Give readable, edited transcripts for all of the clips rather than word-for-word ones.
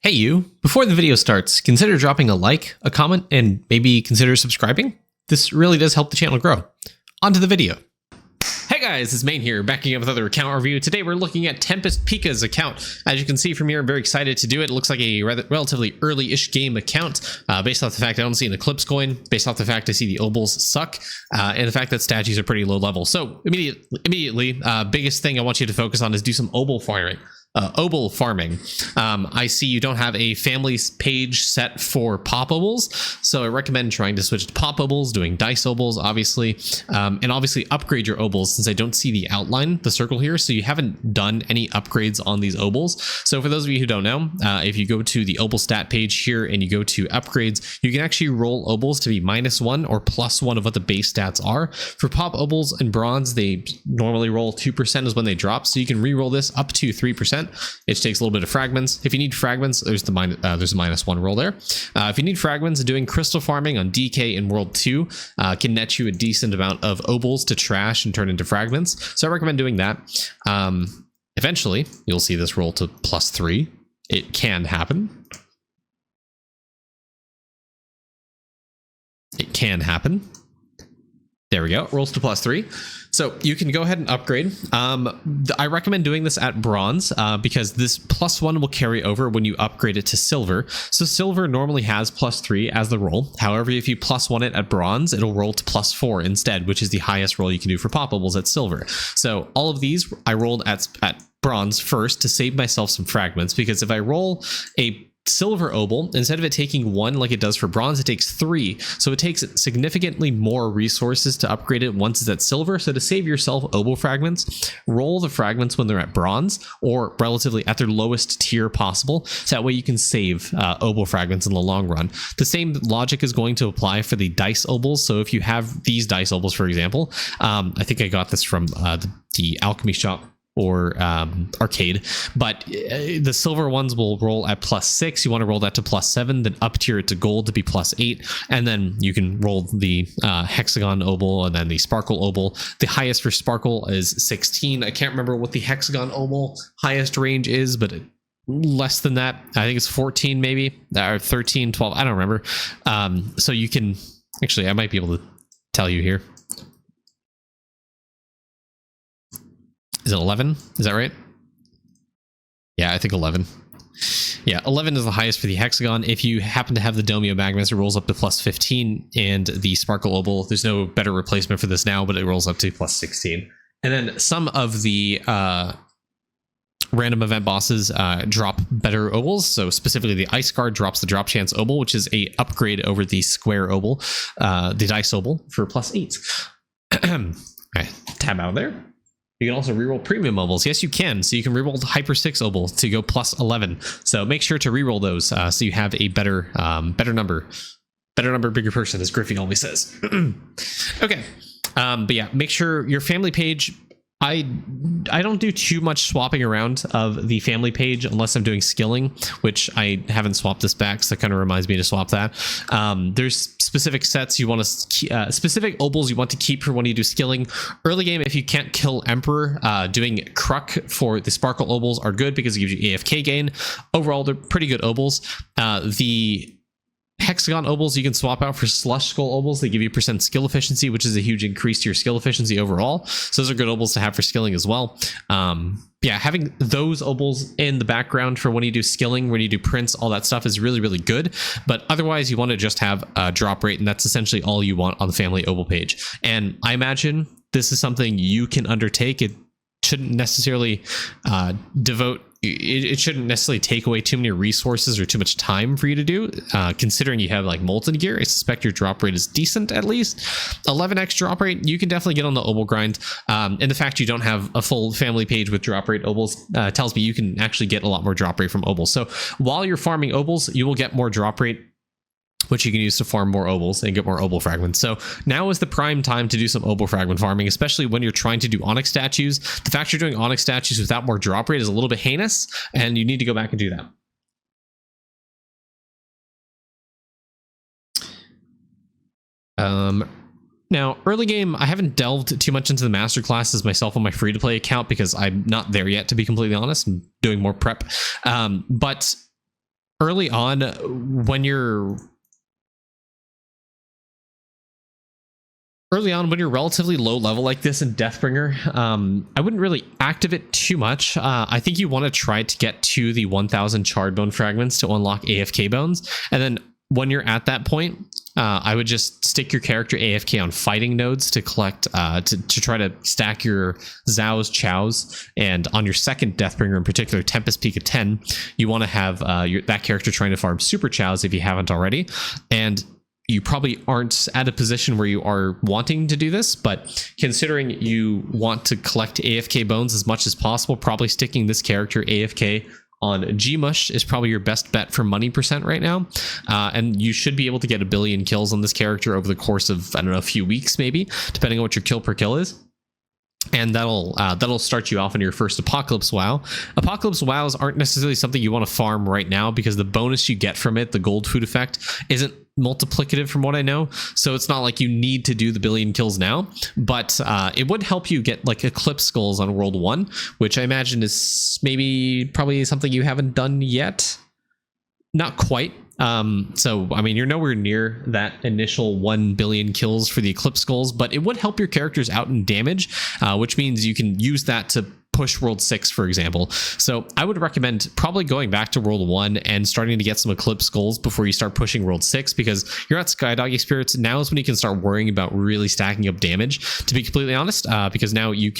Hey you, before the video starts, consider dropping a like, a comment, and maybe consider subscribing. This really does help the channel grow. On to the video. Hey guys, it's Main here, backing up with another account review. Today we're looking at Tempestpika's account. As you can see from here, I'm very excited to do it. It looks like a relatively early-ish game account, based off the fact I don't see an Eclipse coin, based off the fact I see the obols suck, and the fact that statues are pretty low level. So immediately, biggest thing I want you to focus on is do some obol farming. Obol farming. I see you don't have a families page set for pop obols, so I recommend trying to switch to pop obols, doing dice obols, obviously, and obviously upgrade your obols since I don't see the outline, the circle here, so you haven't done any upgrades on these obols. So for those of you who don't know, if you go to the obol stat page here and you go to upgrades, you can actually roll obols to be -1 or +1 of what the base stats are. For pop obols and bronze, they normally roll 2% is when they drop, so you can re-roll this up to 3%. It takes a little bit of fragments. If you need fragments, there's a -1 roll there. If you need fragments, doing crystal farming on DK in World 2 can net you a decent amount of obols to trash and turn into fragments. So I recommend doing that. Eventually, you'll see this roll to +3. It can happen. It can happen. There we go. It rolls to +3. So you can go ahead and upgrade. I recommend doing this at bronze because this +1 will carry over when you upgrade it to silver. So silver normally has +3 as the roll. However, if you +1 it at bronze, it'll roll to +4 instead, which is the highest roll you can do for pop obols at silver. So all of these I rolled at bronze first to save myself some fragments, because if I roll a silver obol, instead of it taking 1 like it does for bronze, it takes 3, so it takes significantly more resources to upgrade it once it's at silver. So to save yourself obol fragments, roll the fragments when they're at bronze or relatively at their lowest tier possible, so that way you can save obol fragments in the long run. The same logic is going to apply for the dice obols. So if you have these dice obols, for example, I think I got this from the Alchemy shop or arcade, but the silver ones will roll at +6. You want to roll that to +7, then up tier it to gold to be +8, and then you can roll the hexagon obol and then the sparkle obol. The highest for sparkle is 16. I can't remember what the hexagon obol highest range is, but less than that, I think it's 14 maybe, or 13, 12, I don't remember. So you can actually, I might be able to tell you here. Is it 11? Is that right? Yeah, I think 11. Yeah, 11 is the highest for the hexagon. If you happen to have the Domio Magnus, it rolls up to +15, and the Sparkle Obol, there's no better replacement for this now, but it rolls up to +16. And then some of the random event bosses drop better obols. So specifically the Ice Guard drops the drop chance obol, which is a upgrade over the square obol, the dice obol for +8. Okay, tab out there. You can also reroll premium obols. Yes, you can. So you can reroll the Hyper 6 obol to go +11. So make sure to reroll those so you have a better number. Better number, bigger person, as Griffey always says. Okay. But yeah, make sure your family page, I don't do too much swapping around of the family page unless I'm doing skilling, which I haven't swapped this back, so that kind of reminds me to swap that. There's specific sets you want to, specific obols you want to keep for when you do skilling. Early game, if you can't kill Emperor, doing Kruk for the Sparkle obols are good because it gives you AFK gain. Overall, they're pretty good obols. The hexagon obols you can swap out for slush skull obols. They give you % skill efficiency, which is a huge increase to your skill efficiency overall. So those are good obols to have for skilling as well. Yeah, having those obols in the background for when you do skilling, when you do prints, all that stuff is really, really good. But otherwise, you want to just have a drop rate, and that's essentially all you want on the family obol page. And I imagine this is something you can undertake. It shouldn't necessarily it shouldn't necessarily take away too many resources or too much time for you to do. Considering you have like molten gear, I suspect your drop rate is decent at least. 11x drop rate, you can definitely get on the obol grind. And the fact you don't have a full family page with drop rate obols tells me you can actually get a lot more drop rate from obols. So while you're farming obols, you will get more drop rate, which you can use to farm more obols and get more obol fragments. So now is the prime time to do some obol fragment farming, especially when you're trying to do onyx statues. The fact you're doing onyx statues without more drop rate is a little bit heinous, and you need to go back and do that. Now, early game, I haven't delved too much into the master classes myself on my free-to-play account because I'm not there yet, to be completely honest. I'm doing more prep. But early on, when you're relatively low level like this in Deathbringer, I wouldn't really activate too much. I think you want to try to get to the 1000 charred bone fragments to unlock AFK bones, and then when you're at that point, I would just stick your character AFK on fighting nodes to collect, to try to stack your Zhao's Chows. And on your second Deathbringer, in particular, Tempestpika 10, you want to have that character trying to farm Super Chows if you haven't already. And you probably aren't at a position where you are wanting to do this, but considering you want to collect AFK bones as much as possible, probably sticking this character AFK on Gmush is probably your best bet for money percent right now. And you should be able to get 1 billion kills on this character over the course of, I don't know, a few weeks maybe, depending on what your kill per kill is. And that'll start you off in your first Apocalypse WoW. Apocalypse WoWs aren't necessarily something you want to farm right now because the bonus you get from it, the gold food effect, isn't multiplicative from what I know. So it's not like you need to do the 1 billion kills now, but it would help you get like Eclipse Skulls on World 1, which I imagine is probably something you haven't done yet. Not quite. So I mean, you're nowhere near that initial 1 billion kills for the Eclipse Skulls, but it would help your characters out in damage, which means you can use that to push World 6, for example. So I would recommend probably going back to World 1 and starting to get some Eclipse Skulls before you start pushing World 6, because you're at Skydoggy Spirits. Now is when you can start worrying about really stacking up damage, to be completely honest, because now you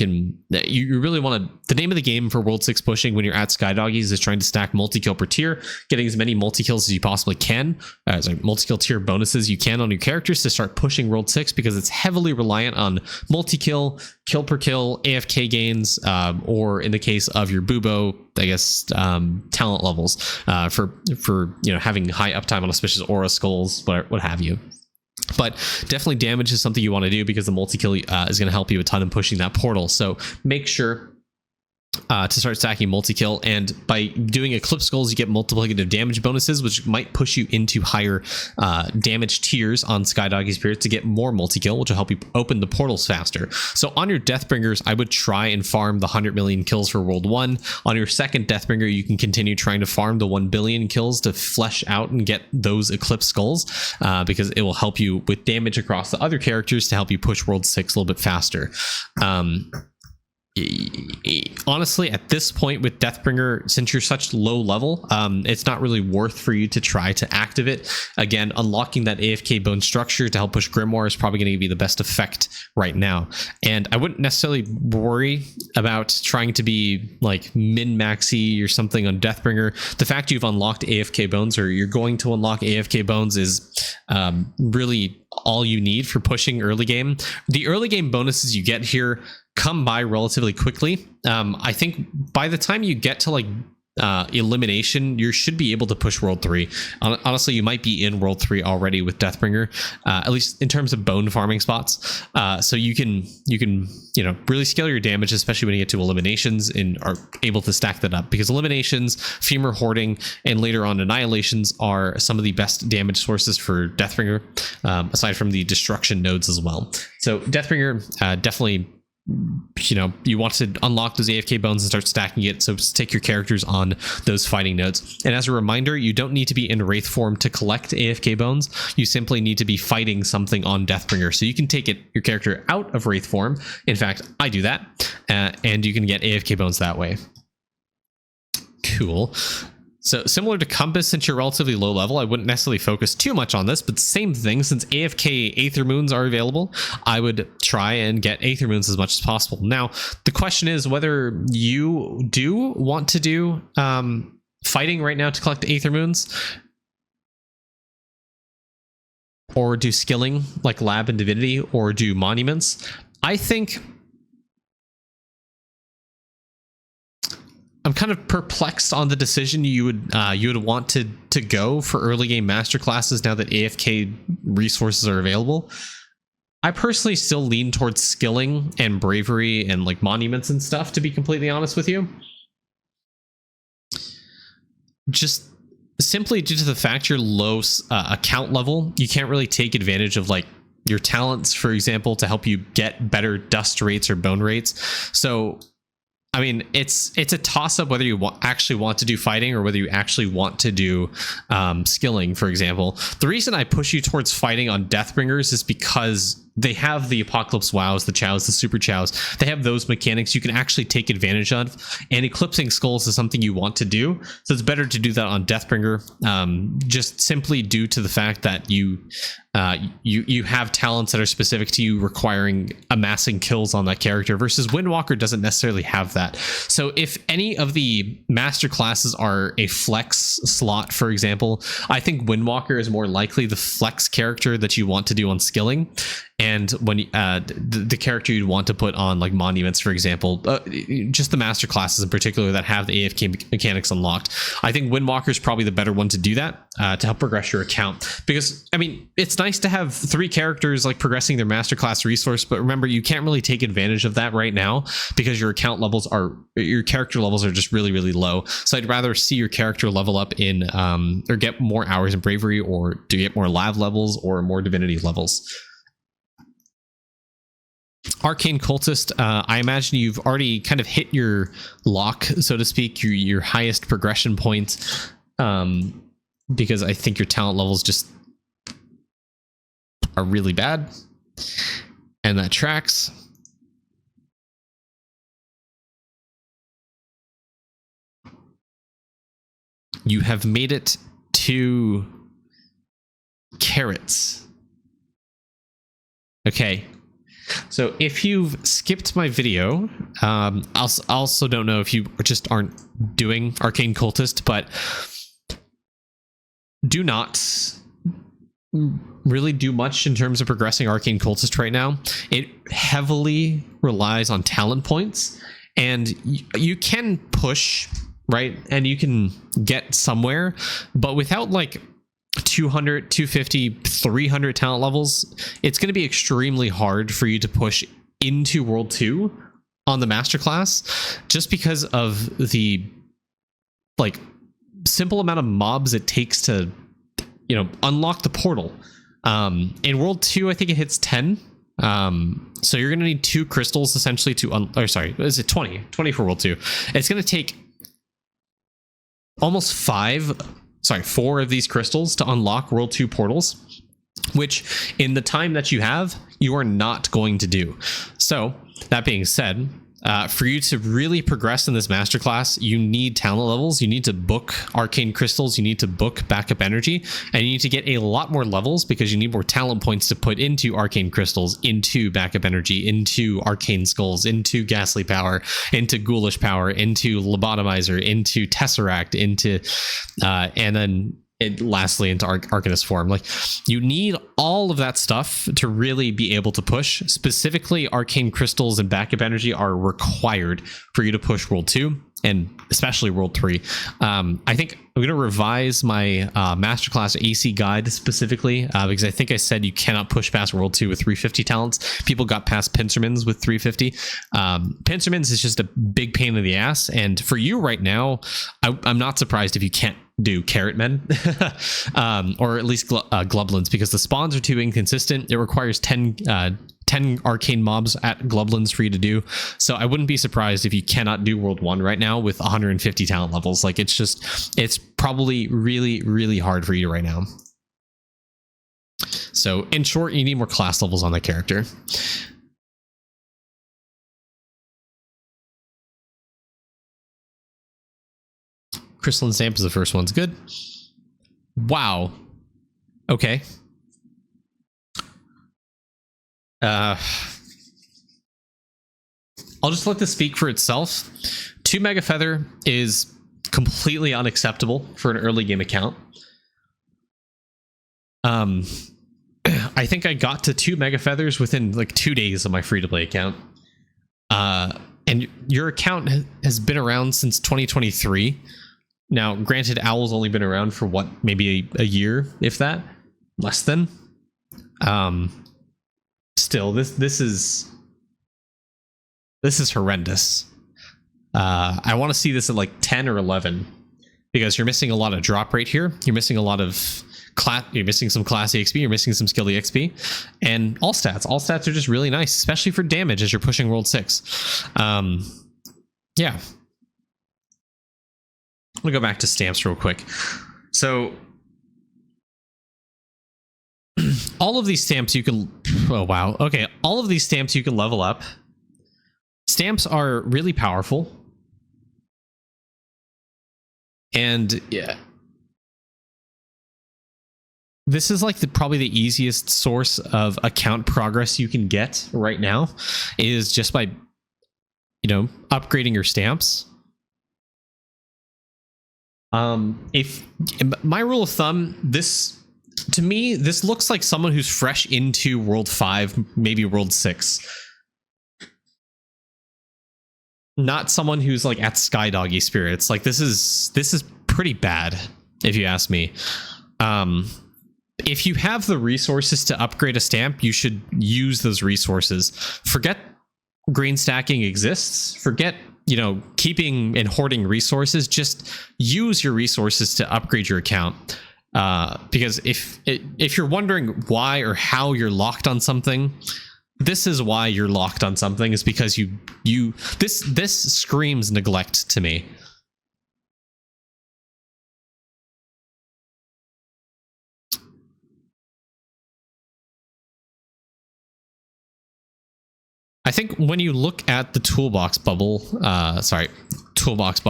really want to, the name of the game for World 6 pushing when you're at Skydoggies is trying to stack multi-kill per tier, getting as many multi-kills as you possibly can, multi-kill tier bonuses you can on your characters to start pushing World 6, because it's heavily reliant on multi-kill, kill per kill, AFK gains, or in the case of your Bubo, I guess, talent levels for having high uptime on auspicious aura skulls, what have you. But definitely damage is something you want to do because the multi-kill is going to help you a ton in pushing that portal. So make sure to start stacking multi-kill, and by doing Eclipse Skulls you get multiplicative damage bonuses, which might push you into higher damage tiers on Skydoggy Spirits to get more multi-kill, which will help you open the portals faster. So on your Deathbringers, I would try and farm the 100 million kills for World 1. On your second Deathbringer, you can continue trying to farm the 1 billion kills to flesh out and get those Eclipse Skulls, because it will help you with damage across the other characters to help you push World 6 a little bit faster. Honestly, at this point with Deathbringer, since you're such low level, it's not really worth for you to try to activate. Again, unlocking that AFK bone structure to help push Grimoire is probably going to be the best effect right now. And I wouldn't necessarily worry about trying to be like min-maxy or something on Deathbringer. The fact you've unlocked AFK bones, or you're going to unlock AFK bones, is really all you need for pushing early game. The early game bonuses you get here come by relatively quickly. I think by the time you get to like elimination, you should be able to push World 3. Honestly, you might be in World 3 already with Deathbringer, at least in terms of bone farming spots. So you can really scale your damage, especially when you get to eliminations and are able to stack that up, because eliminations, femur hoarding, and later on annihilations are some of the best damage sources for Deathbringer, aside from the destruction nodes as well. So Deathbringer, definitely, you want to unlock those AFK bones and start stacking it, so take your characters on those fighting nodes. And as a reminder, you don't need to be in Wraith form to collect AFK bones. You simply need to be fighting something on Deathbringer, so you can take your character out of Wraith form. In fact, I do that, and you can get AFK bones that way. Cool. So similar to Compass, since you're relatively low level, I wouldn't necessarily focus too much on this, but same thing, since AFK Aether Moons are available, I would try and get Aether Moons as much as possible. Now, the question is whether you do want to do fighting right now to collect Aether Moons, or do skilling like Lab and Divinity, or do monuments. I think I'm kind of perplexed on the decision you would want to go for early game masterclasses now that AFK resources are available. I personally still lean towards skilling and bravery and like monuments and stuff, to be completely honest with you. Just simply due to the fact you're low account level, you can't really take advantage of like your talents, for example, to help you get better dust rates or bone rates. So I mean, it's a toss-up whether you actually want to do fighting or whether you actually want to do skilling, for example. The reason I push you towards fighting on Deathbringers is because they have the Apocalypse Wows, the Chows, the Super Chows. They have those mechanics you can actually take advantage of, and Eclipsing Skulls is something you want to do. So it's better to do that on Deathbringer, just simply due to the fact that you have talents that are specific to you requiring amassing kills on that character, versus Windwalker doesn't necessarily have that. So if any of the master classes are a flex slot, for example, I think Windwalker is more likely the flex character that you want to do on skilling. And when the character you'd want to put on like monuments, for example, just the master classes in particular that have the AFK mechanics unlocked, I think Windwalker is probably the better one to do that, to help progress your account. Because I mean, it's nice to have 3 characters like progressing their master class resource, but remember, you can't really take advantage of that right now because your character levels are just really, really low. So I'd rather see your character level up in or get more hours in bravery, or to get more lav levels or more divinity levels. Arcane Cultist, I imagine you've already kind of hit your lock, so to speak, your highest progression point, because I think your talent levels just are really bad, and that tracks. You have made it to carrots. Okay. So if you've skipped my video, I also don't know if you just aren't doing Arcane Cultist, but do not really do much in terms of progressing Arcane Cultist right now. It heavily relies on talent points, and you can push, right? And you can get somewhere, but without like 200, 250, 300 talent levels, it's going to be extremely hard for you to push into World 2 on the masterclass, just because of the like simple amount of mobs it takes to, you know, unlock the portal. In World 2, I think it hits 10. So you're going to need 2 crystals essentially to is it 20 for World 2? It's going to take almost 4 of these crystals to unlock World 2 portals, which in the time that you have, you are not going to do. So that being said, for you to really progress in this masterclass, you need talent levels, you need to book arcane crystals, you need to book backup energy, and you need to get a lot more levels because you need more talent points to put into arcane crystals, into backup energy, into arcane skulls, into ghastly power, into ghoulish power, into lobotomizer, into tesseract, into and then lastly into Arcanist form. Like, you need all of that stuff to really be able to push. Specifically, arcane crystals and backup energy are required for you to push World 2 and especially World 3. I think I'm going to revise my masterclass AC guide specifically because I think I said you cannot push past World 2 with 350 talents. People got past Pincermans with 350. Pincermans is just a big pain in the ass, and for you right now, I'm not surprised if you can't do Carrot Men or at least Glublins, because the spawns are too inconsistent. It requires 10 arcane mobs at Glublins for you to do. So I wouldn't be surprised if you cannot do World 1 right now with 150 talent levels. Like, it's probably really, really hard for you right now. So in short, you need more class levels on that character. Crystalline Stamp is the first one's good. Wow. Okay. I'll just let this speak for itself. 2 Mega Feather is completely unacceptable for an early game account. I think I got to 2 Mega Feathers within like 2 days of my free-to-play account. And your account has been around since 2023. Now, granted, Owl's only been around for what, maybe a year, if that, less than. Still, this is horrendous. I want to see this at like 10 or 11, because you're missing a lot of drop rate here. You're missing a lot of you're missing some classy XP. You're missing some skilly XP, and all stats. All stats are just really nice, especially for damage as you're pushing World 6. Yeah. Let me go back to stamps real quick. So all of these stamps you can, oh wow, okay, all of these stamps you can level up. Stamps are really powerful. And yeah, this is like probably the easiest source of account progress you can get right now, is just by, you know, upgrading your stamps. If my rule of thumb, this, to me, this looks like someone who's fresh into World 5, maybe World 6. Not someone who's like at Skydoggy spirits. Like this is pretty bad, if you ask me. If you have the resources to upgrade a stamp, you should use those resources. Forget green stacking exists. Forget, you know, keeping and hoarding resources. Just use your resources to upgrade your account. Because if you're wondering why or how you're locked on something, this is why you're locked on something, is because this screams neglect to me. I think when you look at the toolbox bubble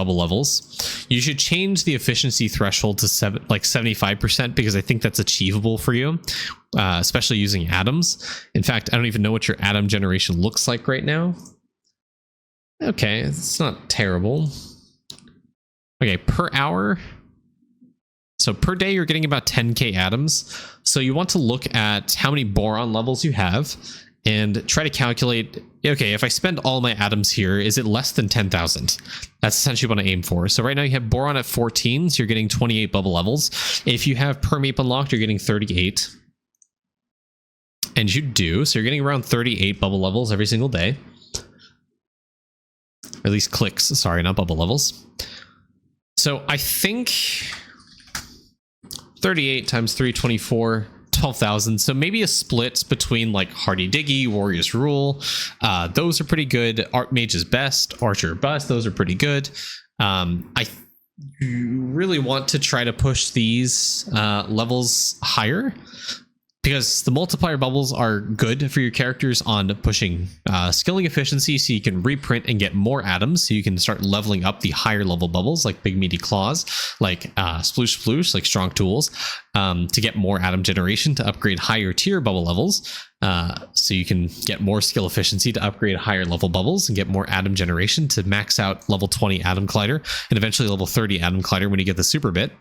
levels, you should change the efficiency threshold to 75%, because I think that's achievable for you, especially using atoms. In fact, I don't even know what your atom generation looks like right now. Okay, it's not terrible. Okay, per hour. So per day, you're getting about 10k atoms. So you want to look at how many boron levels you have and try to calculate, okay, if I spend all my atoms here, is it less than 10,000? That's essentially what I aim for. So right now you have boron at 14, so you're getting 28 bubble levels. If you have permeate unlocked, you're getting 38. And you do, so you're getting around 38 bubble levels every single day. Or at least clicks, sorry, not bubble levels. So I think 38 times 324, 12,000. So maybe a split between like Hardy Diggy, Warrior's Rule. Those are pretty good. Mage is best, Archer bust. Those are pretty good. You really want to try to push these levels higher, because the multiplier bubbles are good for your characters on pushing skilling efficiency, so you can reprint and get more atoms, so you can start leveling up the higher level bubbles like Big Meaty Claws, like Sploosh Sploosh, like Strong Tools, to get more atom generation to upgrade higher tier bubble levels. So you can get more skill efficiency to upgrade higher level bubbles and get more atom generation to max out level 20 Atom Collider and eventually level 30 Atom Collider when you get the super bit.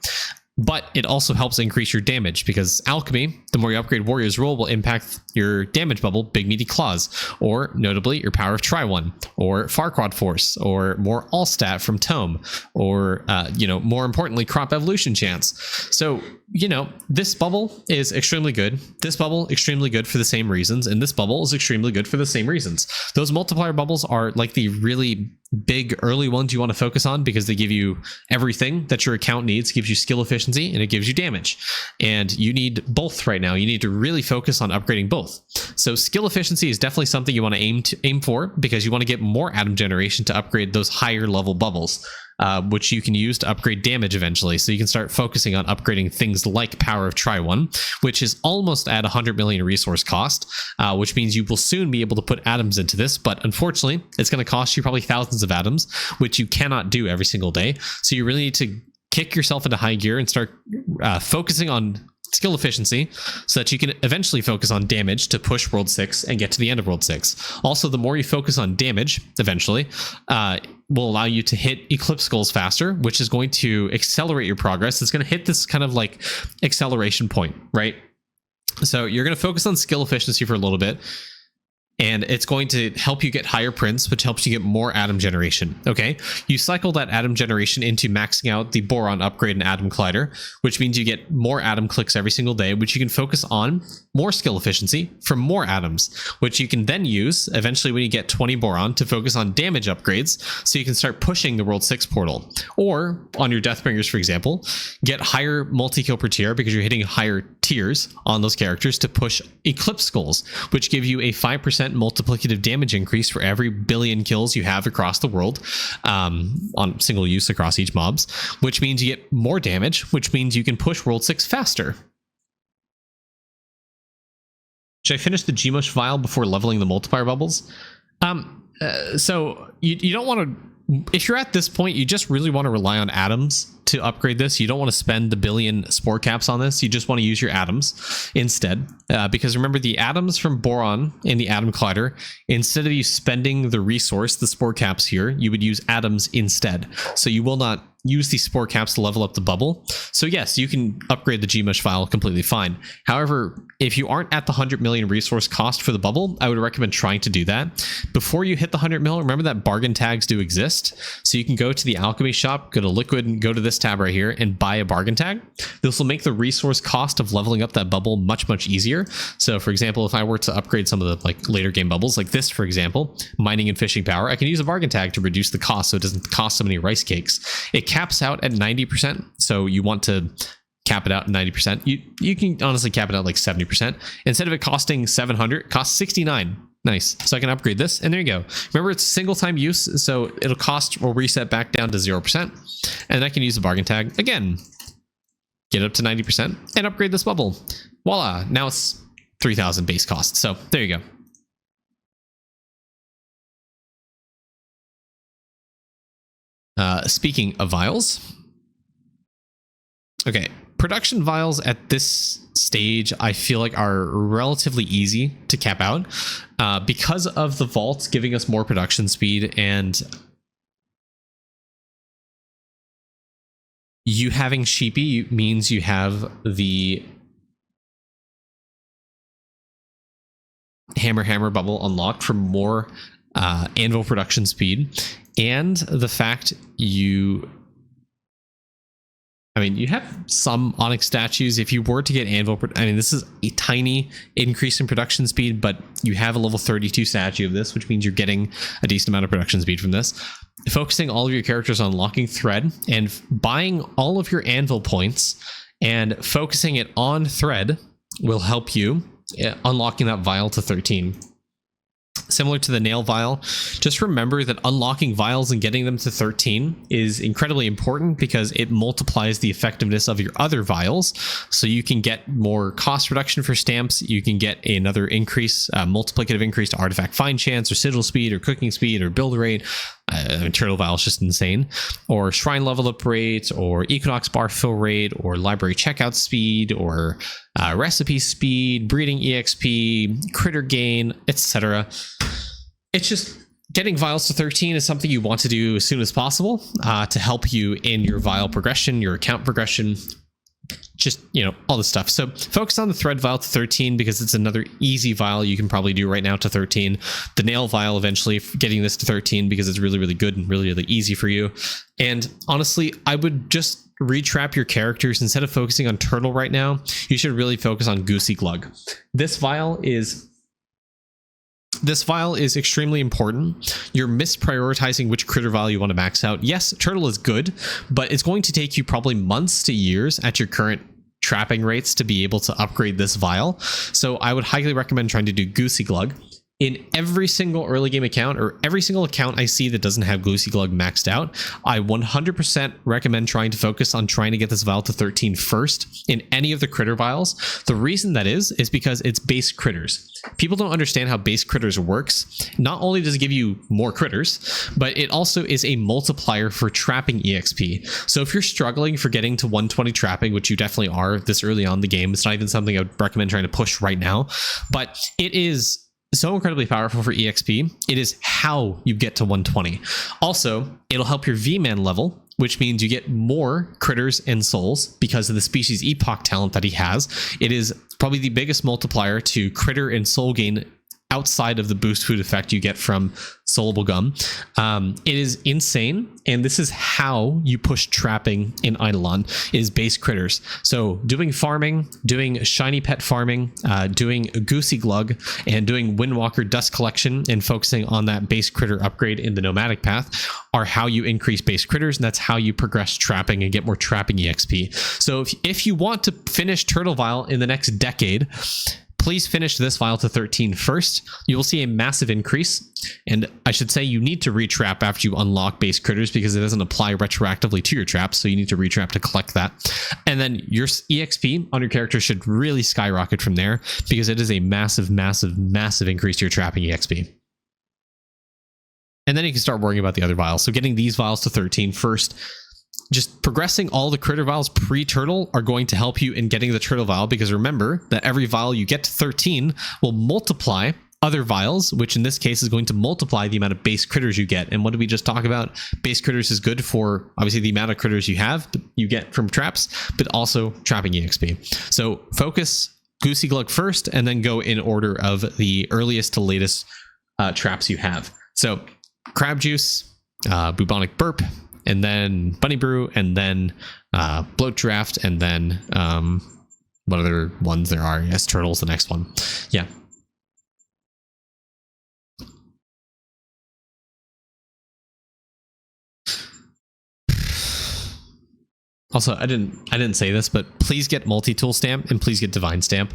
But it also helps increase your damage, because Alchemy, the more you upgrade Warrior's Rule, will impact your damage bubble, Big Meaty Claws, or notably your Power of Try-One, or Farquad Force, or more All-Stat from Tome, or, more importantly, Crop Evolution Chance. So, this bubble is extremely good. This bubble, extremely good for the same reasons, and this bubble is extremely good for the same reasons. Those multiplier bubbles are like the really big early ones you want to focus on, because they give you everything that your account needs. It gives you skill efficiency and it gives you damage, and you need both right now. You need to really focus on upgrading both. So skill efficiency is definitely something you want to aim for, because you want to get more atom generation to upgrade those higher level bubbles, which you can use to upgrade damage eventually. So you can start focusing on upgrading things like Power of Try-One, which is almost at 100 million resource cost, which means you will soon be able to put atoms into this. But unfortunately, it's going to cost you probably thousands of atoms, which you cannot do every single day. So you really need to kick yourself into high gear and start focusing on skill efficiency, so that you can eventually focus on damage to push World 6 and get to the end of World 6. Also, the more you focus on damage, eventually, will allow you to hit Eclipse Skulls faster, which is going to accelerate your progress. It's going to hit this kind of like acceleration point, right? So you're going to focus on skill efficiency for a little bit, and it's going to help you get higher prints, which helps you get more atom generation. Okay, you cycle that atom generation into maxing out the boron upgrade and atom collider, which means you get more atom clicks every single day, which you can focus on more skill efficiency for more atoms, which you can then use eventually when you get 20 boron to focus on damage upgrades, so you can start pushing the World 6 portal. Or on your Deathbringers, for example, get higher multi-kill per tier, because you're hitting higher tiers on those characters to push Eclipse Skulls, which give you a 5% multiplicative damage increase for every billion kills you have across the world, on single use across each mobs, which means you get more damage, which means you can push World 6 faster. Should I finish the Gmush vial before leveling the multiplier bubbles? So you don't want to, if you're at this point, you just really want to rely on atoms to upgrade this. You don't want to spend the billion spore caps on this. You just want to use your atoms instead, because remember, the atoms from Boron in the Atom Collider, instead of you spending the resource, the spore caps here, you would use atoms instead. So you will not use these spore caps to level up the bubble. So yes, you can upgrade the Gmush vial completely fine. However, if you aren't at the 100 million resource cost for the bubble, I would recommend trying to do that before you hit the 100 mil. Remember that bargain tags do exist, so you can go to the alchemy shop, go to liquid, and go to this tab right here and buy a bargain tag. This will make the resource cost of leveling up that bubble much easier. So for example, if I were to upgrade some of the like later game bubbles, like this for example, mining and fishing power, I can use a bargain tag to reduce the cost so it doesn't cost so many rice cakes. It caps out at 90%, so you want to cap it out at 90%. You can honestly cap it out like 70%. Instead of it costing 700, it costs 69. Nice. So I can upgrade this, and there you go. Remember, it's single time use, so it'll cost will reset back down to 0%, and I can use the bargain tag again, get up to 90%, and upgrade this bubble. Voila! Now it's 3,000 base cost. So there you go. Speaking of vials, okay, production vials at this stage I feel like are relatively easy to cap out, because of the vaults giving us more production speed, and you having Sheepy means you have the hammer bubble unlocked for more anvil production speed, and the fact you have some Onyx statues. If you were to get anvil, this is a tiny increase in production speed, but you have a level 32 statue of this, which means you're getting a decent amount of production speed from this. Focusing all of your characters on unlocking thread and buying all of your anvil points and focusing it on thread will help you unlocking that vial to 13. Similar to the nail vial, just remember that unlocking vials and getting them to 13 is incredibly important because it multiplies the effectiveness of your other vials. So you can get more cost reduction for stamps, you can get another increase, multiplicative increase to artifact find chance or sigil speed or cooking speed or build rate. Turtle vial is just insane, or shrine level up rate, or Equinox bar fill rate, or library checkout speed, or recipe speed, breeding exp, critter gain, etc. It's just getting vials to 13 is something you want to do as soon as possible to help you in your vial progression, your account progression, just, all this stuff. So focus on the thread vial to 13 because it's another easy vial you can probably do right now to 13. The nail vial eventually, getting this to 13 because it's really, really good and really, really easy for you. And honestly, I would just retrap your characters. Instead of focusing on turtle right now, you should really focus on goosey glug. This vial is extremely important. You're misprioritizing which critter vial you want to max out. Yes, turtle is good, but it's going to take you probably months to years at your current trapping rates to be able to upgrade this vial. So I would highly recommend trying to do goosey glug. In every single early game account, or every single account I see that doesn't have goosey glug maxed out, I 100% recommend trying to focus on trying to get this vial to 13 first in any of the critter vials. The reason that is because it's base critters. People don't understand how base critters works. Not only does it give you more critters, but it also is a multiplier for trapping EXP. So if you're struggling for getting to 120 trapping, which you definitely are this early on in the game, it's not even something I would recommend trying to push right now, but it is so incredibly powerful for EXP. It is how you get to 120. Also, it'll help your V-Man level, which means you get more critters and souls because of the species epoch talent that he has. It is probably the biggest multiplier to critter and soul gain outside of the boost food effect you get from soulable gum. It is insane, and this is how you push trapping in Idleon, is base critters. So doing farming, doing shiny pet farming, doing goosey glug, and doing windwalker dust collection and focusing on that base critter upgrade in the nomadic path are how you increase base critters, and that's how you progress trapping and get more trapping EXP. So if you want to finish Turtle Vial in the next decade, please finish this vial to 13 first. You will see a massive increase. And I should say you need to retrap after you unlock base critters because it doesn't apply retroactively to your traps. So you need to retrap to collect that. And then your EXP on your character should really skyrocket from there because it is a massive, massive, massive increase to your trapping EXP. And then you can start worrying about the other vials. So getting these vials to 13 first. Just progressing all the critter vials pre-turtle are going to help you in getting the turtle vial, because remember that every vial you get to 13 will multiply other vials, which in this case is going to multiply the amount of base critters you get. And what did we just talk about? Base critters is good for obviously the amount of critters you get from traps, but also trapping EXP. So focus Goosey Glug first, and then go in order of the earliest to latest traps you have. So crab juice, bubonic burp, and then bunny brew, and then bloat draft, and then what other ones there are? Yes, turtle's the next one. Yeah. Also, I didn't say this, but please get multi-tool stamp and please get divine stamp.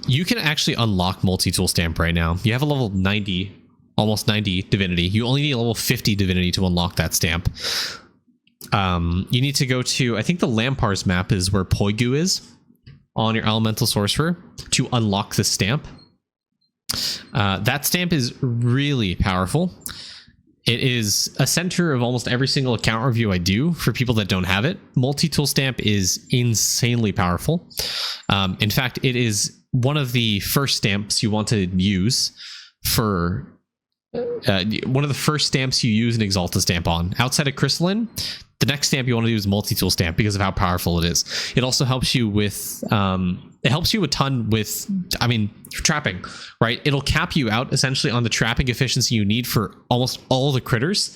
You can actually unlock multi-tool stamp right now. You have a level 90, almost 90 divinity. You only need a level 50 divinity to unlock that stamp. You need to go to, I think the Lampar's map is where Poigu is on your elemental sorcerer to unlock the stamp. That stamp is really powerful. It is a center of almost every single account review I do for people that don't have it. Multi-tool stamp is insanely powerful. In fact, it is one of the first stamps you want to use for one of the first stamps you use an Exalta stamp on. Outside of Crystalline, the next stamp you want to use is multi-tool stamp because of how powerful it is. It also helps you with it helps you a ton with, I mean, trapping, right? It'll cap you out essentially on the trapping efficiency you need for almost all the critters,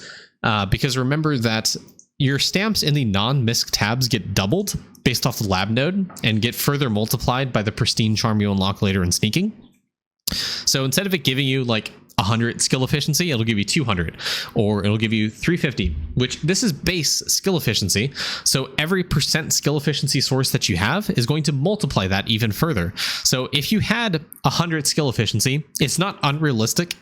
because remember that your stamps in the non-misc tabs get doubled based off the lab node and get further multiplied by the pristine charm you unlock later in sneaking. So instead of it giving you like 100 skill efficiency, it'll give you 200, or it'll give you 350, which this is base skill efficiency. So every % skill efficiency source that you have is going to multiply that even further. So if you had 100 skill efficiency, it's not unrealistic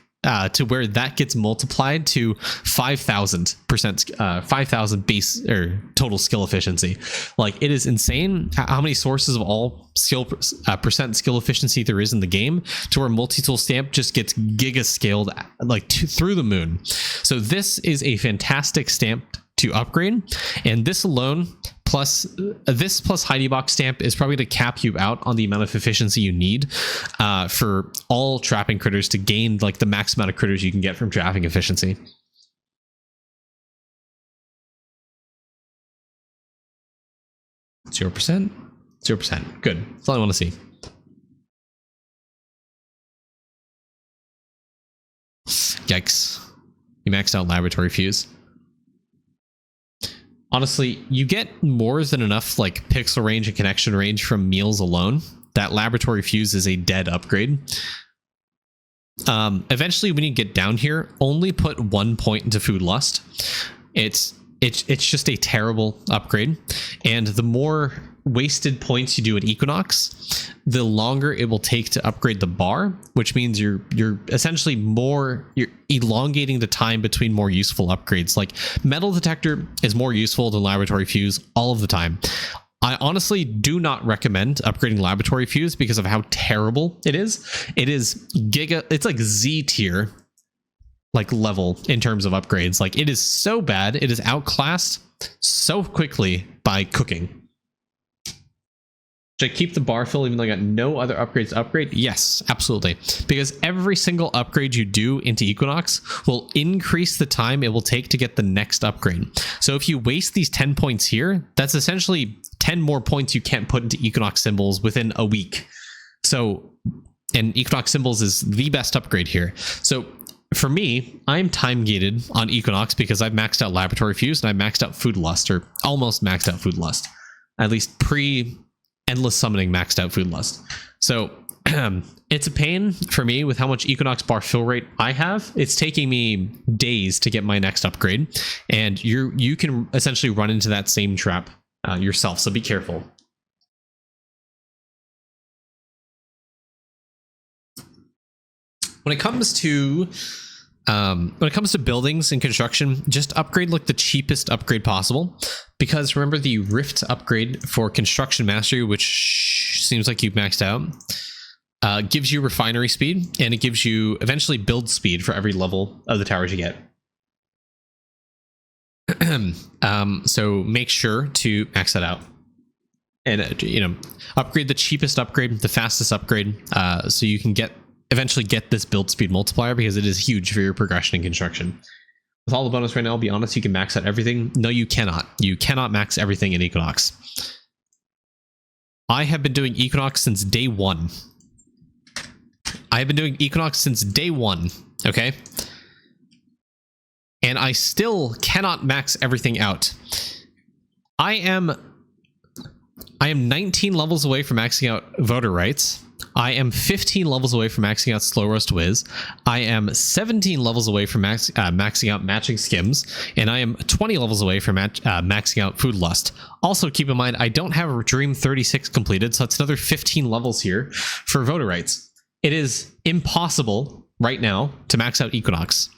to where that gets multiplied to 5,000%, 5,000 base or total skill efficiency. Like, it is insane how many sources of all skill percent skill efficiency there is in the game, to where multi-tool stamp just gets giga scaled like through the moon. So this is a fantastic stamp to upgrade, and this alone plus Heidi Box stamp is probably to cap you out on the amount of efficiency you need for all trapping critters to gain like the max amount of critters you can get from trapping efficiency. Zero percent. Good. That's all I want to see. Yikes. You maxed out laboratory fuse. Honestly, you get more than enough like pixel range and connection range from meals alone. That laboratory fuse is a dead upgrade. Eventually, when you get down here, only put 1 point into food lust. It's just a terrible upgrade, and the more wasted points you do at Equinox, the longer it will take to upgrade the bar, which means you're essentially you're elongating the time between more useful upgrades. Like metal detector is more useful than laboratory fuse all of the time. I honestly do not recommend upgrading laboratory fuse because of how terrible it is. It is it's like Z tier like level in terms of upgrades. Like, it is so bad. It is outclassed so quickly by cooking. Should I keep the bar fill even though I got no other upgrades to upgrade? Yes, absolutely. Because every single upgrade you do into Equinox will increase the time it will take to get the next upgrade. So if you waste these 10 points here, that's essentially 10 more points you can't put into Equinox symbols within a week. So, and Equinox symbols is the best upgrade here. So for me, I'm time gated on Equinox because I've maxed out laboratory fuse and I've maxed out food lust, or almost maxed out food lust. At least endless summoning maxed out food lust. So it's a pain for me with how much Equinox bar fill rate I have. It's taking me days to get my next upgrade, and you can essentially run into that same trap yourself, so be careful. When it comes to buildings and construction, just upgrade like the cheapest upgrade possible, because remember the Rift upgrade for construction mastery, which seems like you've maxed out, gives you refinery speed, and it gives you eventually build speed for every level of the towers you get. So make sure to max that out, and upgrade the cheapest upgrade, the fastest upgrade, so you can eventually get this build speed multiplier, because it is huge for your progression in construction. With all the bonus right now, I'll be honest, you can max out everything. No, you cannot. You cannot max everything in Equinox. I have been doing Equinox since day one. Okay? And I still cannot max everything out. I am 19 levels away from maxing out voter rights. I am 15 levels away from maxing out Slow Roast Whiz. I am 17 levels away from maxing out Matching Skims. And I am 20 levels away from maxing out Food Lust. Also, keep in mind, I don't have a Dream 36 completed, so it's another 15 levels here for voter rights. It is impossible right now to max out Equinox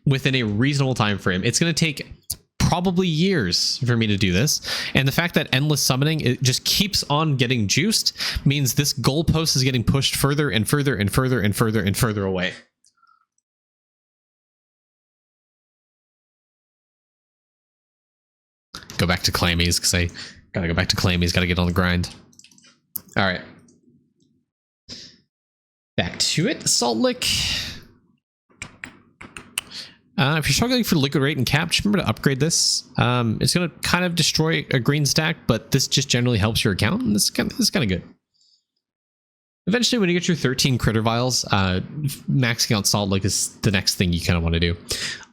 within a reasonable time frame. It's going to take probably years for me to do this, and the fact that endless summoning, it just keeps on getting juiced, means this goalpost is getting pushed further and further and further and further and further away. Go back to Clammies, because I gotta go back to Clammies, gotta get on the grind. All right, back to it. Salt Lick. If you're struggling for liquid rate and cap, just remember to upgrade this. It's going to kind of destroy a green stack, but this just generally helps your account, and this is kind of good. Eventually, when you get your 13 critter vials, maxing out Salt Lick is the next thing you kind of want to do.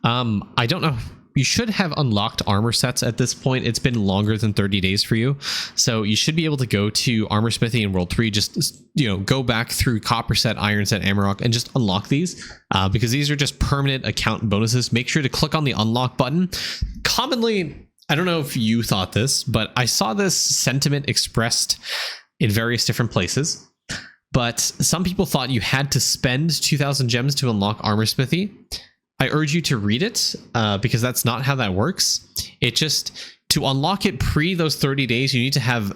I don't know. You should have unlocked armor sets at this point. It's been longer than 30 days for you, so you should be able to go to Armor Smithy in World 3, just go back through Copper Set, Iron Set, Amarok, and just unlock these, because these are just permanent account bonuses. Make sure to click on the unlock button. Commonly, I don't know if you thought this, but I saw this sentiment expressed in various different places, but some people thought you had to spend 2,000 gems to unlock Armor Smithy. I urge you to read it, because that's not how that works. It just, to unlock it pre those 30 days, you need to have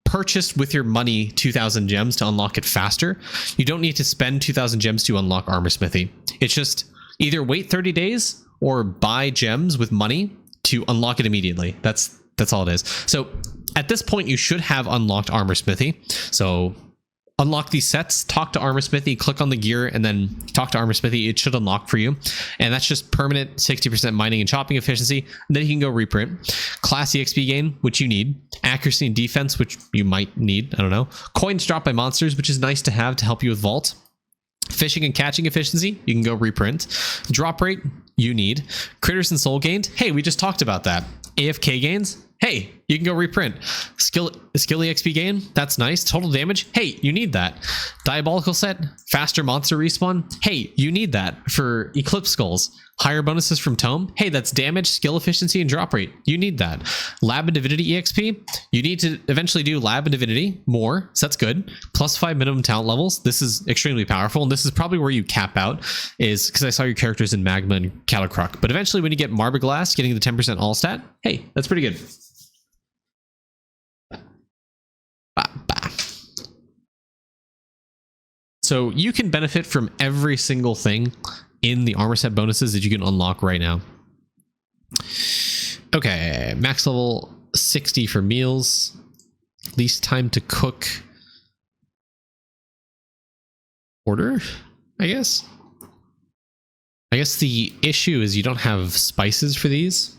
purchased with your money 2,000 gems to unlock it faster. You don't need to spend 2,000 gems to unlock Armor Smithy. It's just either wait 30 days or buy gems with money to unlock it immediately. That's all it is. So at this point, you should have unlocked Armor Smithy. So unlock these sets, talk to Armor Smithy, click on the gear, and then talk to Armor Smithy. It should unlock for you. And that's just permanent 60% mining and chopping efficiency. And then you can go reprint. Class EXP gain, which you need. Accuracy and defense, which you might need. I don't know. Coins dropped by monsters, which is nice to have to help you with Vault. Fishing and catching efficiency, you can go reprint. Drop rate, you need. Critters and soul gained, hey, we just talked about that. AFK gains, hey, you can go reprint. Skill EXP gain, that's nice. Total damage, hey, you need that. Diabolical set, faster monster respawn, hey, you need that for Eclipse Skulls. Higher bonuses from Tome, hey, that's damage, skill efficiency, and drop rate. You need that. Lab and Divinity EXP, you need to eventually do Lab and Divinity more, so that's good. +5 minimum talent levels, this is extremely powerful, and this is probably where you cap out, is because I saw your characters in Magma and Cattlecroc. But eventually when you get Marbaglass, getting the 10% all stat, hey, that's pretty good. So you can benefit from every single thing in the armor set bonuses that you can unlock right now. Okay, max level 60 for meals. Least time to cook. Order, I guess. I guess the issue is you don't have spices for these,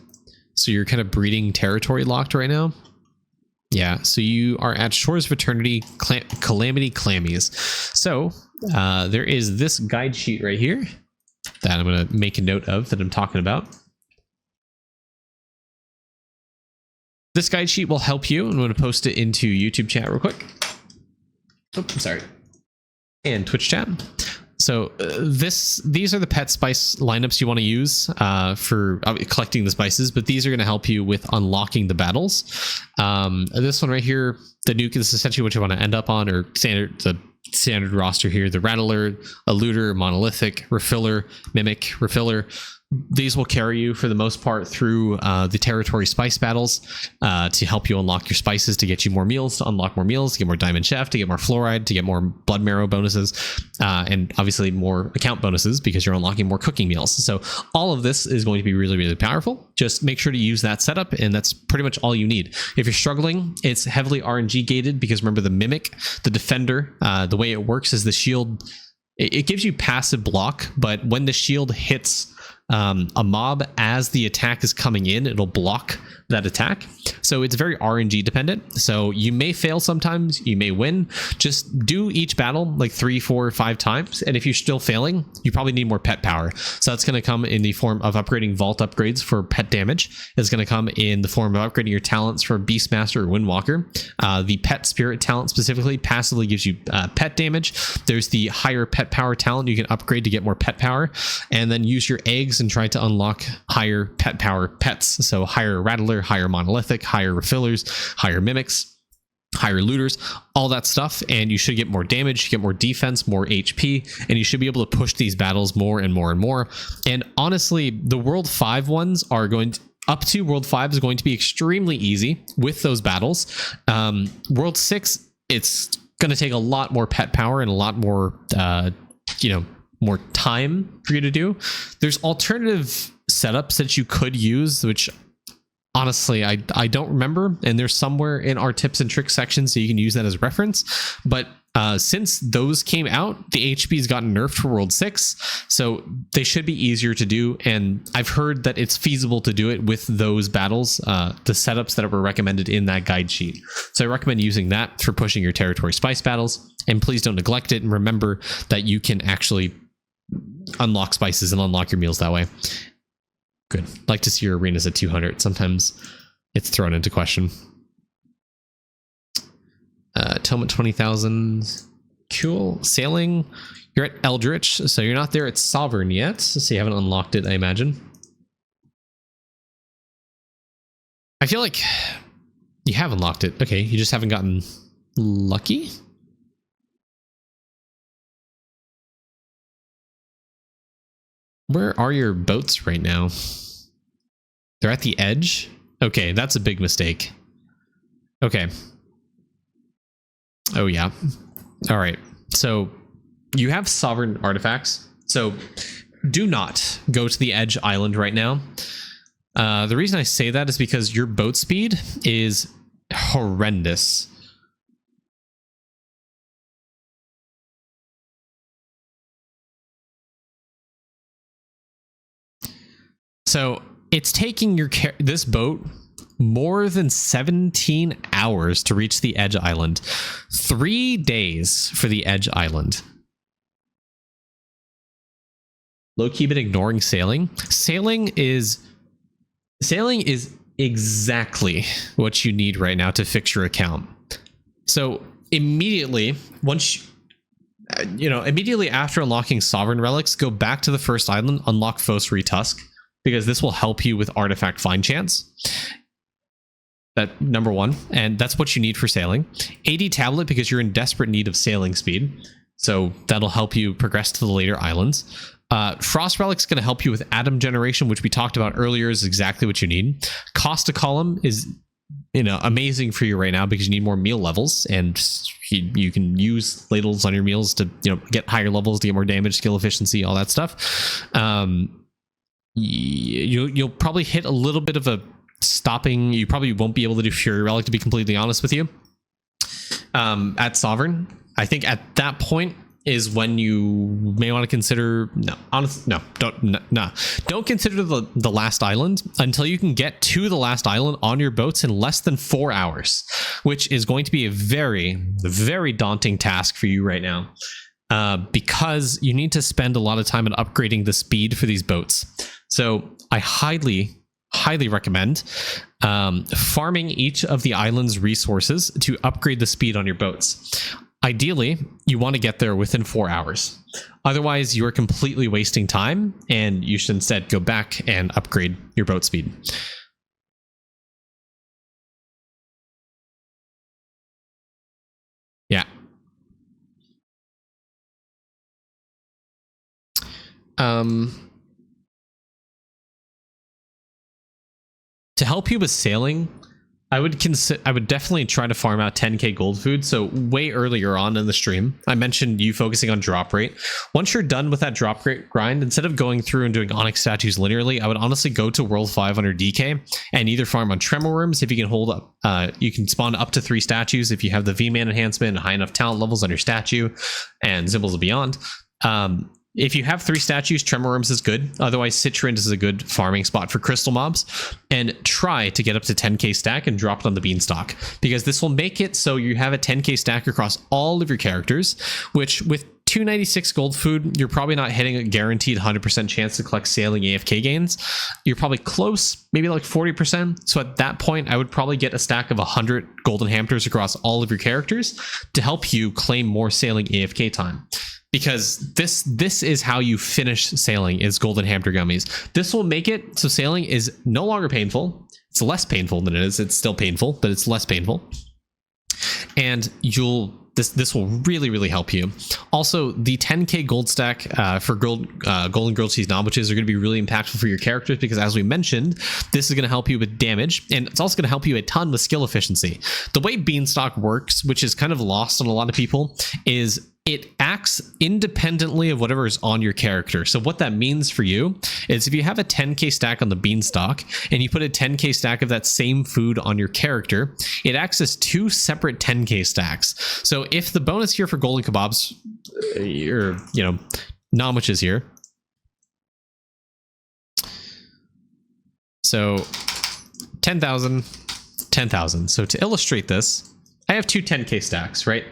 so you're kind of breeding territory locked right now. Yeah, so you are at Shores of Eternity, Calamity Clammies. So there is this guide sheet right here that I'm going to make a note of that I'm talking about. This guide sheet will help you, and I'm going to post it into YouTube chat real quick. Oh, I'm sorry. And Twitch chat. So So these are the pet spice lineups you want to use for collecting the spices, but these are going to help you with unlocking the battles. This one right here, the nuke, is essentially what you want to end up on, or the standard roster here: the Rattler, Eluder, Monolithic, Refiller, Mimic, Refiller. These will carry you for the most part through the territory spice battles to help you unlock your spices, to get you more meals, to unlock more meals, to get more diamond chef, to get more fluoride, to get more blood marrow bonuses, and obviously more account bonuses because you're unlocking more cooking meals. So all of this is going to be really, really powerful. Just make sure to use that setup, and that's pretty much all you need. If you're struggling, it's heavily RNG gated because remember the Mimic, the Defender, the way it works is the shield, it gives you passive block, but when the shield hits a mob as the attack is coming in, it'll block that attack. So it's very RNG dependent. So you may fail sometimes, you may win. Just do each battle like 3, 4, 5 times. And if you're still failing, you probably need more pet power. So that's going to come in the form of upgrading vault upgrades for pet damage. It's going to come in the form of upgrading your talents for Beastmaster or Windwalker. The pet spirit talent specifically passively gives you pet damage. There's the higher pet power talent you can upgrade to get more pet power, and then use your eggs and try to unlock higher pet power pets. So higher Rattler, higher Monolithic, higher Refillers, higher Mimics, higher Looters, all that stuff, and you should get more damage, get more defense, more HP, and you should be able to push these battles more and more and more. And honestly, the World 5 ones are going to, up to World 5 is going to be extremely easy with those battles. World 6, it's going to take a lot more pet power and a lot more, more time for you to do. There's alternative setups that you could use, which honestly I don't remember, and there's somewhere in our tips and tricks section, so you can use that as reference. But since those came out, the HP's gotten nerfed for World 6, so they should be easier to do, and I've heard that it's feasible to do it with those battles, the setups that were recommended in that guide sheet. So I recommend using that for pushing your territory spice battles, and please don't neglect it, and remember that you can actually unlock spices and unlock your meals that way. Good. Like to see your arenas at 200. Sometimes it's thrown into question. Atonement 20,000. Cool. Sailing. You're at Eldritch, so you're not there at Sovereign yet, so you haven't unlocked it, I imagine. I feel like you have unlocked it. Okay, you just haven't gotten lucky? Where are your boats right now? They're at the edge? Okay, that's a big mistake. Okay. Oh, yeah. All right. So you have sovereign artifacts. So do not go to the edge island right now. The reason I say that is because your boat speed is horrendous. So it's taking this boat more than 17 hours to reach the edge island. 3 days for the edge island. Low-key been ignoring sailing. Sailing is exactly what you need right now to fix your account. So immediately, immediately after unlocking Sovereign Relics, go back to the first island, unlock Fosri Tusk, because this will help you with artifact find chance. That number one, and that's what you need for sailing. 80 tablet because you're in desperate need of sailing speed, so that'll help you progress to the later islands. Frost Relic's going to help you with atom generation, which we talked about earlier, is exactly what you need. Costa Column is amazing for you right now because you need more meal levels, and you can use ladles on your meals to get higher levels to get more damage, skill efficiency, all that stuff. You'll probably hit a little bit of a stopping. You probably won't be able to do Fury Relic, to be completely honest with you. At Sovereign, I think at that point is when you may want to consider don't consider the last island until you can get to the last island on your boats in less than 4 hours, which is going to be a very, very daunting task for you right now, because you need to spend a lot of time on upgrading the speed for these boats. So I highly recommend farming each of the island's resources to upgrade the speed on your boats. Ideally, you want to get there within 4 hours. Otherwise, you are completely wasting time, and you should instead go back and upgrade your boat speed. Yeah. To help you with sailing, I would definitely try to farm out 10k gold food. So way earlier on in the stream, I mentioned you focusing on drop rate. Once you're done with that drop rate grind, instead of going through and doing onyx statues linearly, I would honestly go to world 500 DK and either farm on tremor worms if you can hold up. You can spawn up to 3 statues if you have the V-Man enhancement and high enough talent levels on your statue and symbols of beyond. If you have 3 statues, Tremor Worms is good. Otherwise, Citrine is a good farming spot for crystal mobs. And try to get up to 10k stack and drop it on the beanstalk, because this will make it so you have a 10k stack across all of your characters, which with 296 gold food, you're probably not hitting a guaranteed 100% chance to collect sailing AFK gains. You're probably close, maybe like 40%. So at that point, I would probably get a stack of 100 golden hamsters across all of your characters to help you claim more sailing AFK time. Because this is how you finish sailing, is golden hamster gummies. This will make it so sailing is no longer painful. It's less painful than it is. It's still painful, but it's less painful. And this will really help you. Also, the 10k gold stack for golden grilled cheese sandwiches are going to be really impactful for your characters, because as we mentioned, this is going to help you with damage, and it's also going to help you a ton with skill efficiency. The way beanstalk works, which is kind of lost on a lot of people, is it acts independently of whatever is on your character. So what that means for you is if you have a 10k stack on the beanstalk and you put a 10k stack of that same food on your character, it acts as 2 separate 10k stacks. So if the bonus here for golden kebabs, or Namwich is here. So 10,000, 10,000. So to illustrate this, I have 2 10k stacks, right?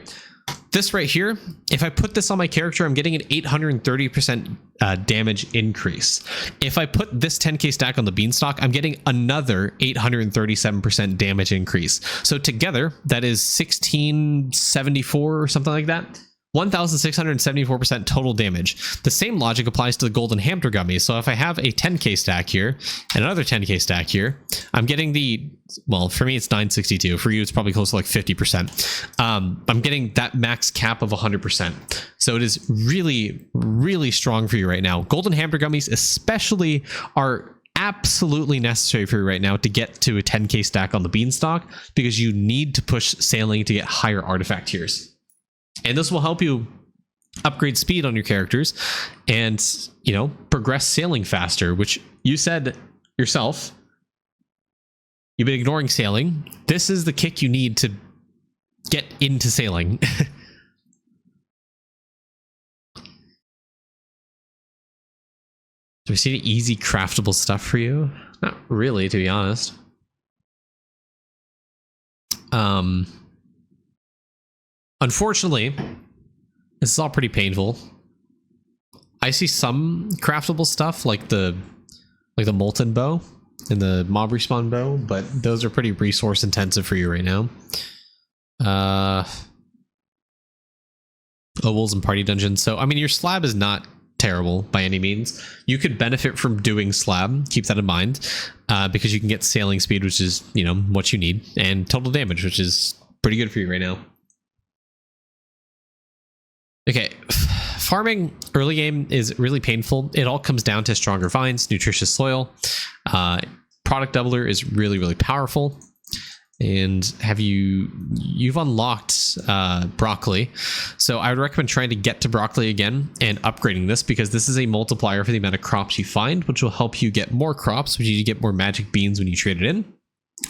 This right here, if I put this on my character, I'm getting an 830% damage increase. If I put this 10k stack on the beanstalk, I'm getting another 837% damage increase. So together, that is 1674 or something like that. 1,674% total damage. The same logic applies to the golden hamster gummies. So if I have a 10k stack here and another 10k stack here, I'm getting well, for me it's 962. For you, it's probably close to like 50%. I'm getting that max cap of 100%. So it is really strong for you right now. Golden hamster gummies especially are absolutely necessary for you right now to get to a 10k stack on the beanstalk, because you need to push sailing to get higher artifact tiers. And this will help you upgrade speed on your characters and, progress sailing faster, which you said yourself. You've been ignoring sailing. This is the kick you need to get into sailing. Do we see any easy craftable stuff for you? Not really, to be honest. Unfortunately, this is all pretty painful. I see some craftable stuff like the molten bow and the mob respawn bow, but those are pretty resource intensive for you right now. Obols and party dungeons. So, I mean, your slab is not terrible by any means. You could benefit from doing slab. Keep that in mind, because you can get sailing speed, which is, what you need, and total damage, which is pretty good for you right now. Okay, farming early game is really painful. It all comes down to stronger vines, nutritious soil. Product doubler is really powerful. And you've unlocked broccoli. So I would recommend trying to get to broccoli again and upgrading this, because this is a multiplier for the amount of crops you find, which will help you get more crops, which you get more magic beans when you trade it in,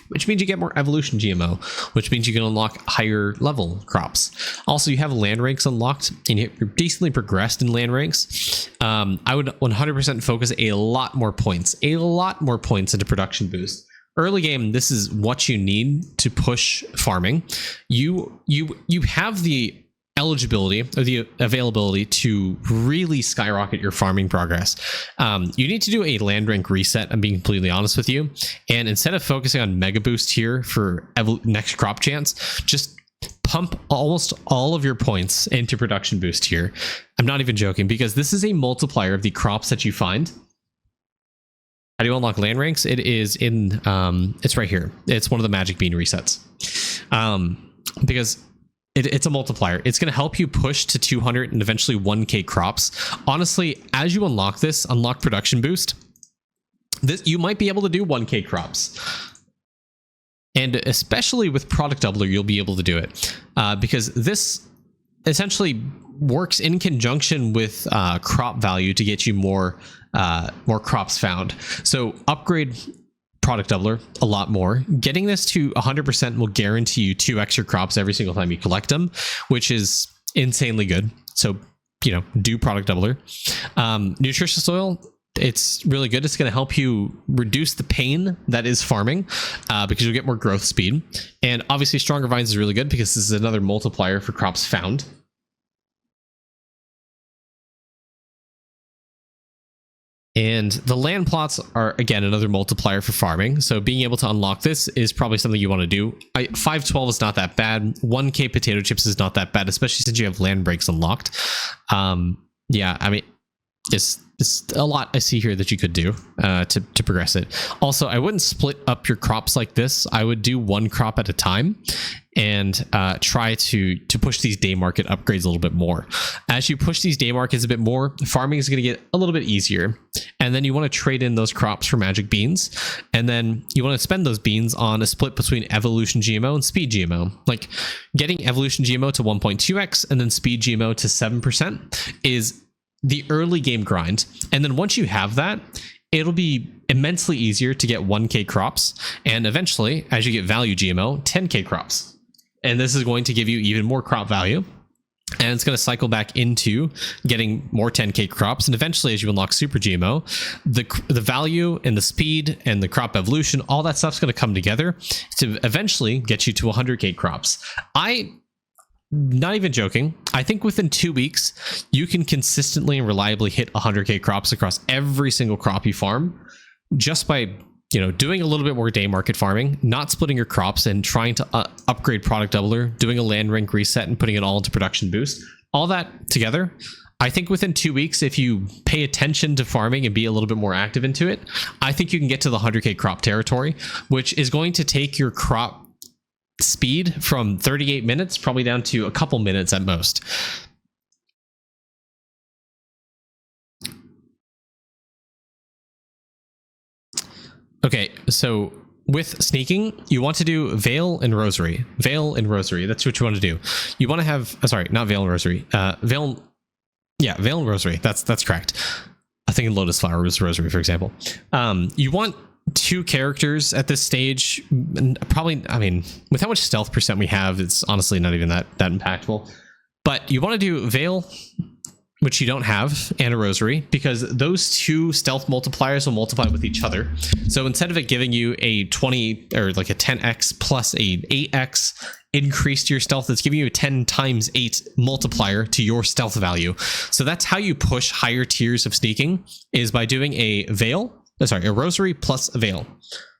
which means you get more evolution GMO, which means you can unlock higher level crops. Also, you have land ranks unlocked and you're decently progressed in land ranks. I would 100% focus a lot more points into production boost. Early game, this is what you need to push farming. You have the eligibility or the availability to really skyrocket your farming progress. You need to do a land rank reset, I'm being completely honest with you. And instead of focusing on mega boost here for next crop chance, just pump almost all of your points into production boost here. I'm not even joking, because this is a multiplier of the crops that you find. How do you unlock land ranks? It is in, it's right here. It's one of the magic bean resets. Because it's a multiplier. It's going to help you push to 200 and eventually 1k crops. Honestly, as you unlock this, unlock production boost, you might be able to do 1k crops. And especially with product doubler, you'll be able to do it, because this essentially works in conjunction with crop value to get you more crops found. So upgrade product doubler a lot more. Getting this to 100% will guarantee you 2 extra crops every single time you collect them, which is insanely good. So, you know, do product doubler. Nutritious oil, it's really good. It's going to help you reduce the pain that is farming, because you'll get more growth speed. And obviously stronger vines is really good because this is another multiplier for crops found. And the land plots are, again, another multiplier for farming. So being able to unlock this is probably something you want to do. 512 is not that bad. 1k potato chips is not that bad, especially since you have land breaks unlocked. Yeah, I mean, it's a lot I see here that you could do to progress it. Also, I wouldn't split up your crops like this. I would do 1 crop at a time and try to push these day market upgrades a little bit more. As you push these day markets a bit more, farming is going to get a little bit easier. And then you want to trade in those crops for magic beans. And then you want to spend those beans on a split between evolution GMO and speed GMO. Like getting evolution GMO to 1.2x and then speed GMO to 7% is the early game grind. And then once you have that, it'll be immensely easier to get 1k crops, and eventually, as you get value GMO, 10k crops. And this is going to give you even more crop value, and it's going to cycle back into getting more 10k crops. And eventually, as you unlock super GMO, the value and the speed and the crop evolution, all that stuff's going to come together to eventually get you to 100k crops. Not even joking, I think within 2 weeks, you can consistently and reliably hit 100k crops across every single crop you farm, just by, you know, doing a little bit more day market farming, not splitting your crops, and trying to upgrade product doubler, doing a land rank reset, and putting it all into production boost. All that together, I think within 2 weeks, if you pay attention to farming and be a little bit more active into it, I think you can get to the 100k crop territory, which is going to take your crop speed from 38 minutes probably down to a couple minutes at most. Okay, so with sneaking, you want to do Vial and Rosary. Vial and Rosary, that's what you want to do. You want to have, sorry, not Vial and Rosary. Vial and Rosary, that's correct. I think Lotus Flower was Rosary, for example. You want 2 characters at this stage, and probably, I mean, with how much stealth percent we have, it's honestly not even that impactful. But you want to do Vial, which you don't have, and a Rosary, because those 2 stealth multipliers will multiply with each other. So instead of it giving you a 20 or like a 10x plus a 8x increase to your stealth, it's giving you a 10 times 8 multiplier to your stealth value. So that's how you push higher tiers of sneaking, is by doing a Rosary plus a Vial.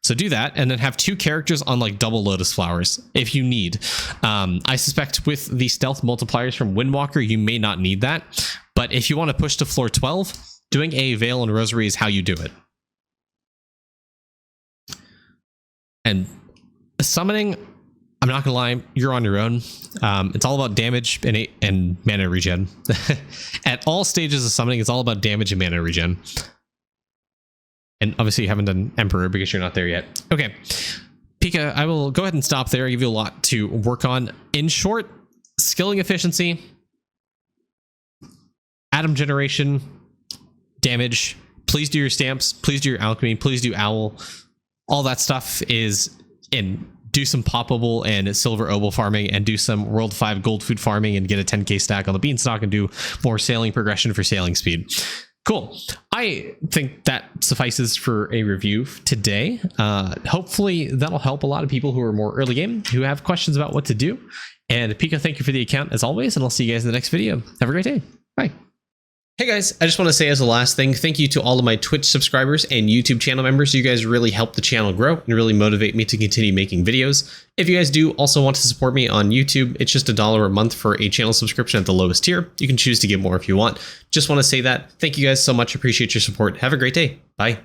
So do that, and then have 2 characters on like double Lotus Flowers if you need. I suspect with the stealth multipliers from Windwalker, you may not need that. But if you want to push to floor 12, doing a Vial and Rosary is how you do it. And summoning, I'm not gonna lie, you're on your own. It's all about damage and mana regen. At all stages of summoning, it's all about damage and mana regen. And obviously you haven't done Emperor because you're not there yet. Okay, Pika, I will go ahead and stop there. I give you a lot to work on. In short, skilling efficiency, atom generation, damage. Please do your stamps. Please do your alchemy. Please do owl. All that stuff is in. Do some poppable and silver obol farming, and do some world 5 gold food farming, and get a 10k stack on the beanstalk, and do more sailing progression for sailing speed. Cool. I think that suffices for a review today. Hopefully that'll help a lot of people who are more early game, who have questions about what to do. And Pika, thank you for the account as always, and I'll see you guys in the next video. Have a great day. Bye. Hey guys, I just want to say as a last thing, thank you to all of my Twitch subscribers and YouTube channel members. You guys really help the channel grow and really motivate me to continue making videos. If you guys do also want to support me on YouTube, it's just $1 a month for a channel subscription at the lowest tier. You can choose to give more if you want. Just want to say that. Thank you guys so much. Appreciate your support. Have a great day. Bye.